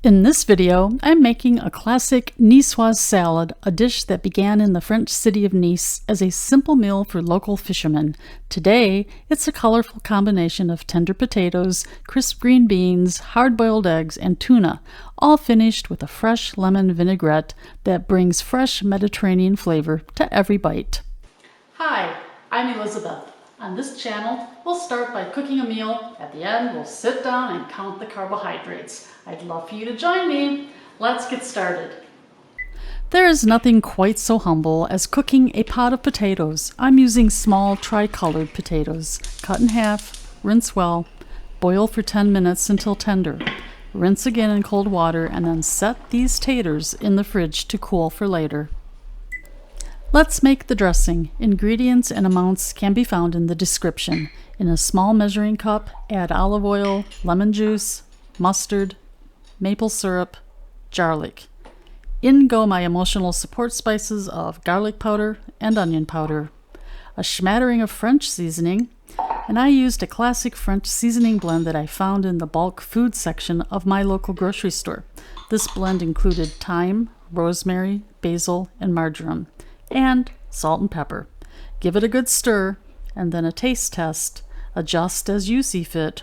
In this video, I'm making a classic Nicoise salad, a dish that began in the French city of Nice as a simple meal for local fishermen. Today, it's a colorful combination of tender potatoes, crisp green beans, hard-boiled eggs, and tuna, all finished with a fresh lemon vinaigrette that brings fresh Mediterranean flavor to every bite. Hi, I'm Elizabeth. On this channel, we'll start by cooking a meal. At the end, we'll sit down and count the carbohydrates. I'd love for you to join me. Let's get started. There is nothing quite so humble as cooking a pot of potatoes. I'm using small tri-colored potatoes. Cut in half, rinse well, boil for 10 minutes until tender. Rinse again in cold water and then set these taters in the fridge to cool for later. Let's make the dressing. Ingredients and amounts can be found in the description. In a small measuring cup, add olive oil, lemon juice, mustard, maple syrup, garlic. In go my emotional support spices of garlic powder and onion powder. A smattering of French seasoning, and I used a classic French seasoning blend that I found in the bulk food section of my local grocery store. This blend included thyme, rosemary, basil, and marjoram, and salt and pepper. Give it a good stir, and then a taste test. Adjust as you see fit.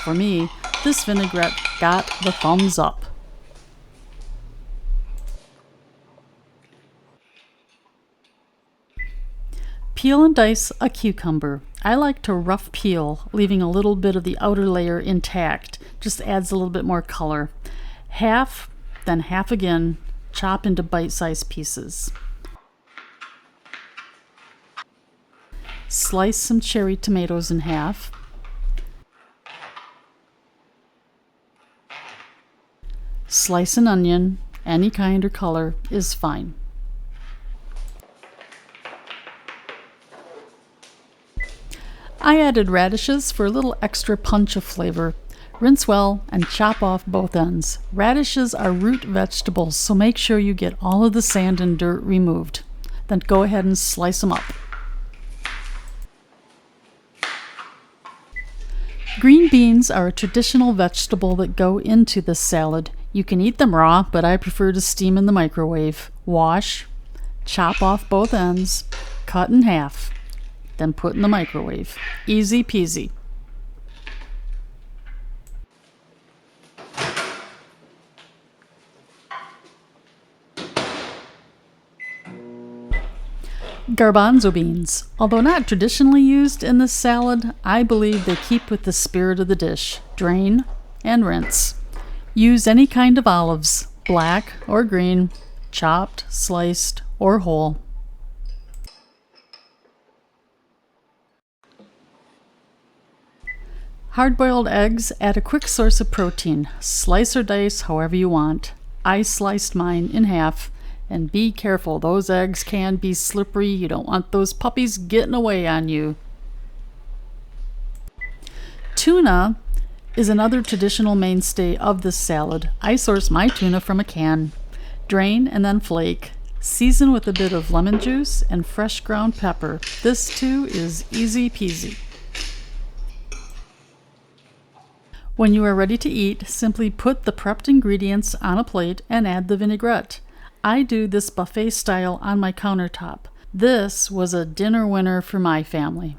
For me, this vinaigrette got the thumbs up. Peel and dice a cucumber. I like to rough peel, leaving a little bit of the outer layer intact. Just adds a little bit more color. Half, then half again, chop into bite-sized pieces. Slice some cherry tomatoes in half. Slice an onion, any kind or color is fine. I added radishes for a little extra punch of flavor. Rinse well and chop off both ends. Radishes are root vegetables, so make sure you get all of the sand and dirt removed. Then go ahead and slice them up. Green beans are a traditional vegetable that go into this salad. You can eat them raw, but I prefer to steam in the microwave. Wash, chop off both ends, cut in half, then put in the microwave. Easy peasy. Garbanzo beans. Although not traditionally used in this salad, I believe they keep with the spirit of the dish. Drain and rinse. Use any kind of olives, black or green, chopped, sliced, or whole. Hard-boiled eggs add a quick source of protein. Slice or dice however you want. I sliced mine in half. And be careful, those eggs can be slippery. You don't want those puppies getting away on you. Tuna is another traditional mainstay of this salad. I source my tuna from a can. Drain and then flake. Season with a bit of lemon juice and fresh ground pepper. This too is easy peasy. When you are ready to eat, simply put the prepped ingredients on a plate and add the vinaigrette. I do this buffet style on my countertop. This was a dinner winner for my family.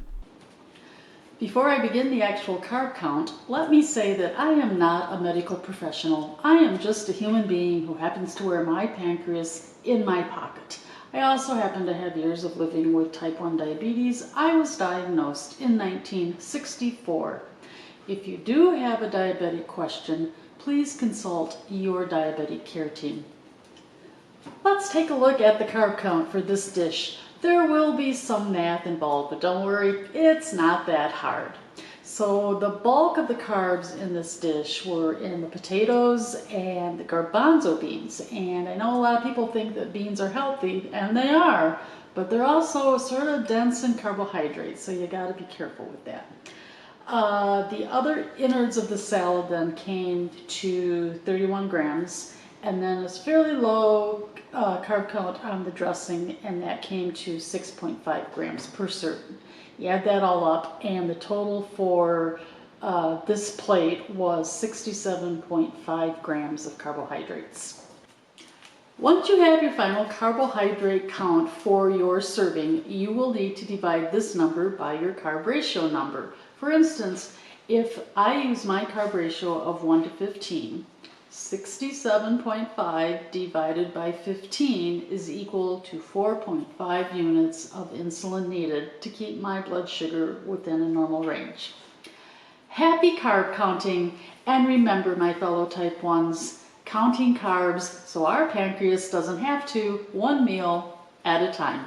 Before I begin the actual carb count, let me say that I am not a medical professional. I am just a human being who happens to wear my pancreas in my pocket. I also happen to have years of living with type 1 diabetes. I was diagnosed in 1964. If you do have a diabetic question, please consult your diabetic care team. Let's take a look at the carb count for this dish. There will be some math involved, but don't worry, it's not that hard. So the bulk of the carbs in this dish were in the potatoes and the garbanzo beans. And I know a lot of people think that beans are healthy, and they are, but they're also sort of dense in carbohydrates, so you gotta be careful with that. The other innards of the salad then came to 31 grams, and then it's fairly low carb count on the dressing, and that came to 6.5 grams per serving. You add that all up, and the total for this plate was 67.5 grams of carbohydrates. Once you have your final carbohydrate count for your serving, you will need to divide this number by your carb ratio number. For instance, if I use my carb ratio of 1 to 15, 67.5 divided by 15 is equal to 4.5 units of insulin needed to keep my blood sugar within a normal range. Happy carb counting, and remember, my fellow type 1s, counting carbs so our pancreas doesn't have to, one meal at a time.